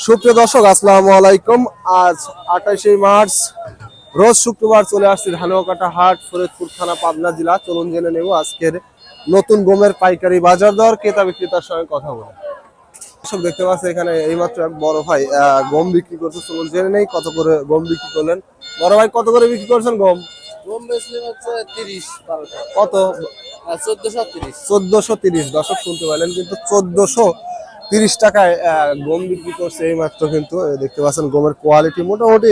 সুপ্রিয় দর্শক, আসসালামু আলাইকুম। আজ 28শে মার্চ, রোজ শুক্রবার চলে আসছে ধানুয়াকাটা হাট, ফরিদপুর থানা, পাবনা জেলা। চলুন জেনে নেব আজকের নতুন গমের পাইকারি বাজার দর, ক্রেতা বিক্রেতার সঙ্গে কথা বলে। দর্শক দেখতে পাচ্ছেন এখানে এইমাত্র এক বড় ভাই গম বিক্রি করছে। চলুন জেনে নেই কত করে গম বিক্রি করলেন। বড় ভাই, কত করে বিক্রি করছেন গম? গম বেচলে হচ্ছে 30 12টা কত? 1430। 1430। দর্শক শুনতে পাইলেন, কিন্তু 1430 টাকায় গম বিক্রি করছে এই মাত্র। কিন্তু দেখতে পাচ্ছেন গমের কোয়ালিটি মোটামুটি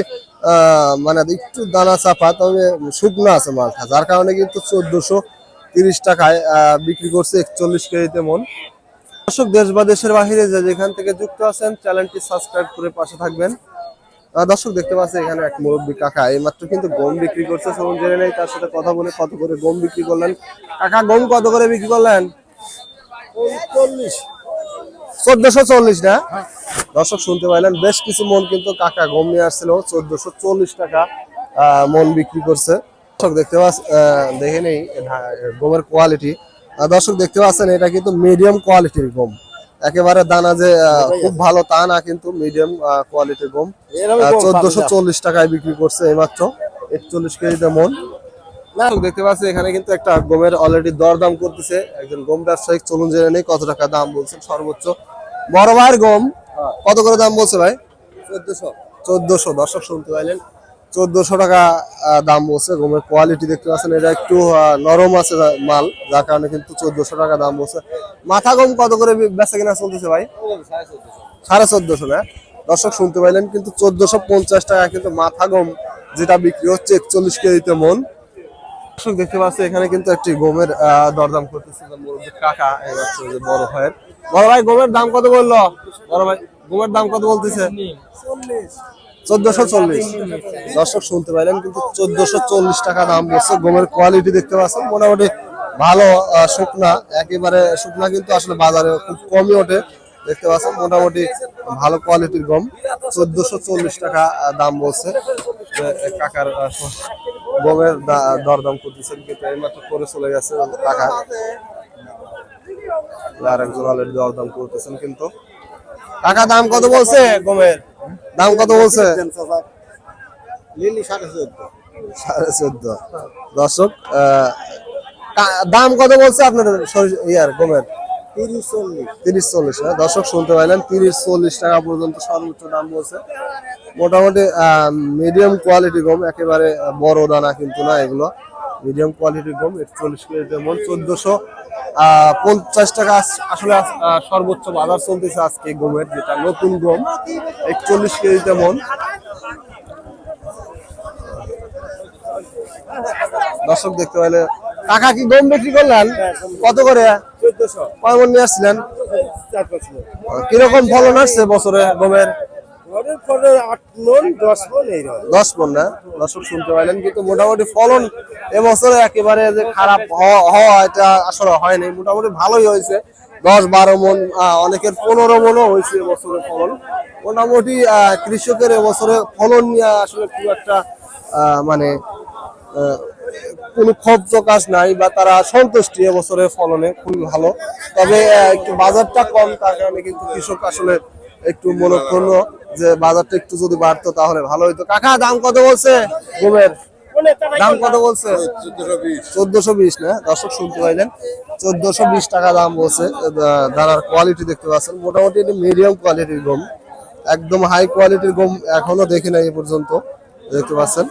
মানে একটু দানা চাপা, তবে শুকনো আছে মালটা, যার কারণে কিন্তু 1430 টাকায় বিক্রি করছে 41 কেজিতে মন। দর্শক, দেশ বা দেশের বাহিরে যেখান থেকে যুক্ত আছেন, চ্যানেলটি সাবস্ক্রাইব করে পাশে থাকবেন। দর্শক দেখতে পাচ্ছেন এখানে এক মুরব্বী কাকা এইমাত্র কিন্তু গম বিক্রি করছে। চলুন জেনে নেই তার সাথে কথা বলে কত করে গম বিক্রি করলেন। কাকা, গম কত করে বিক্রি করলেন? 1440 না? দর্শক শুনতে পাইলেন, বেশ কিছু মন কিন্তু কাকা গম নিয়ে আসছিল। 1440 টাকা মন বিক্রি করছে। দর্শক দেখতে পাচ্ছেন, দেখে নেই গমের কোয়ালিটি। দর্শক দেখতে পাচ্ছেন এটা কিন্তু মিডিয়াম কোয়ালিটির গম, একেবারে দানা যে খুব ভালো তা না, কিন্তু মিডিয়াম কোয়ালিটির গম 1440 টাকায় বিক্রি করছে এইমাত্র 41 কেজিতে মন। দেখতে পাচ্ছি এখানে কিন্তু একটা গমের অলরেডি দরদাম করতেছে একজন গম ব্যবসায়ী। চলুন জেনে নেই কত টাকা দাম বলছেন সর্বোচ্চ। বড় ভাইয়ের গম কত করে দাম বলছে ভাই? 1400। দর্শক শুনতে পাইলেন, 1400 টাকা দাম বলছে। গমের কোয়ালিটি দেখতে পাচ্ছেন, এটা একটু নরম আছে মাল, যার কারণে কিন্তু 1400 টাকা দাম বলছে। মাথা গম কত করে বেচা কিনা চলতেছে ভাই? 1450 না? দর্শক শুনতে পাইলেন, কিন্তু 1450 টাকা কিন্তু মাথা গম, যেটা বিক্রি হচ্ছে 41 কেজিতে মন। দর্শক দেখতে পাচ্ছি এখানে কিন্তু একটি গমের দরদাম করতেছে কাকা, যে বড় ভাইয়ের। বড় ভাই, গমের দাম কত বললো? বড় ভাই, গমের দাম কত বলতেছে? 1440। দর্শক শুনতে পাইলেন, কিন্তু 1440 টাকা দাম বলছে। গমের কোয়ালিটি দেখতে পাচ্ছেন মোটামুটি ভালো, শুকনা, একেবারে শুকনা, কিন্তু আসলে বাজারে খুব কমই ওঠে। দেখতে পাচ্ছেন মোটামুটি ভালো কোয়ালিটির গম, 1440 টাকা দাম বলছে। কাকার গমের দরদাম করতেছেন, কিন্তু এইমাত্র করে চলে গেছে কাকা। আর একজন অলরেডি দরদাম করতেছেন। কিন্তু কাকা দাম কত বলছে? গমের দাম কত বলছে? 14.5। দর্শক, দাম কত বলছে আপনাদের গমের? 30-40। দর্শক শুনতে পাইলেন, 30-40 টাকা পর্যন্ত সর্বোচ্চ দাম বলছে। মোটামুটি মিডিয়াম কোয়ালিটি গম, একেবারে বড় দানা কিন্তু না, এগুলো মিডিয়াম কোয়ালিটির গম। 41 কেজিতে মন, 1450 টাকা আসলে সর্বোচ্চ বাজার চলতেছে আজকে গমের, যেটা নতুন গম, 41 কেজিতে মন। দর্শক দেখতে পাইলে, কাকা কি গম বিক্রি করলেন? কত করে? 1400। কয় মন নিয়ে আসছিলেন? কিরকম ফলন আসছে বছরে গমের? 10 মন না? দর্শক শুনতে পাইলেন, কিন্তু মোটামুটি ফলন এবছরে একেবারে যে খারাপ হওয়া এটা আসলে হয়নি, মোটামুটি ভালোই হয়েছে। 10-12 মন, অনেকের 15 মনও হয়েছে এবছরে ফলন। মোটামুটি কৃষকের এবছরে ফলন নিয়ে আসলে খুব একটা মানে কোনো ক্ষোভ প্রকাশ নাই, বা তারা সন্তুষ্টি এবছরের ফলনে খুবই ভালো। তবে একটু বাজারটা কম, তার কারণে কিন্তু কৃষক আসলে একটু মনক্ষুণ্ণ, যে বাজারটা একটু যদি বাড়তো তাহলে ভালো হইতো। কাকা, দাম কত বলছে গমের? দাম কত বলছে? 1420 না? দর্শক শুনতে পাইলেন, 1420 টাকা দাম বলছে। দানার কোয়ালিটি দেখতে পাচ্ছেন, মোটামুটি মিডিয়াম কোয়ালিটির গম, একদম হাই কোয়ালিটির গম এখনো দেখি নাই এ পর্যন্ত। দেখতে পাচ্ছেন।